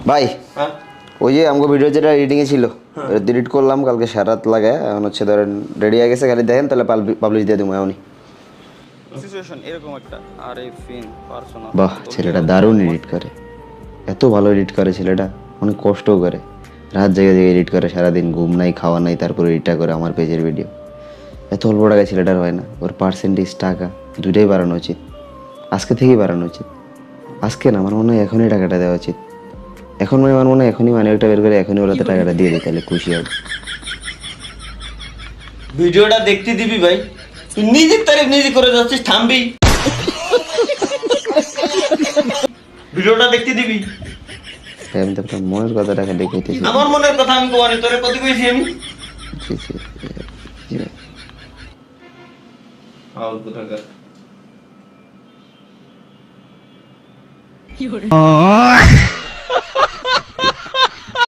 ভাই হ্যাঁ ওই যে আমাকে ভিডিও যেটা এডিটিংয়ে ছিল ডিলিট করলাম কালকে সারা রাত লাগায় এখন হচ্ছে ধরেন রেডি হয়ে গেছে খালি দেখেন তাহলে পাবলিশ দিয়ে দেবো এমনই। সিচুয়েশন এরকম একটা আরিফিন পার্সোনাল বাহ ছেলেটা দারুণ এডিট করে, এত ভালো এডিট করে ছেলেটা, অনেক কষ্টও করে, রাত জেগে জেগে এডিট করে, সারাদিন ঘুম নাই খাওয়া নাই, তারপরে এডিটটা করে আমার পেজের ভিডিও। এত অল্প টাকায় ছেলেটার হয় না, ওর পার্সেন্টেজ টাকা দুইটাই বাড়ানো উচিত, আজকে থেকেই বাড়ানো উচিত। আজকে না, আমার মনে হয় এখনই টাকাটা দেওয়া উচিত। এখন মানে আমার মনে হয় এখনই মানে একটা বের করে এখনই ওরাতে টাকাটা দিয়ে দিই, তাহলে খুশি হবে। ভিডিওটা দেখতে দিবি ভাই, তুই নিজের তারিফ নিজে করে যাচ্ছিস, থামবি। ভিডিওটা দেখতে দিবি। তাই আমি তো আপনার মনের কথাটা খালি কইতেছি। আমার মনের কথা আমি কোয়ানি তোরে কত কইছি আমি। জি জি জি ভাই। ফালতু টাকা। কি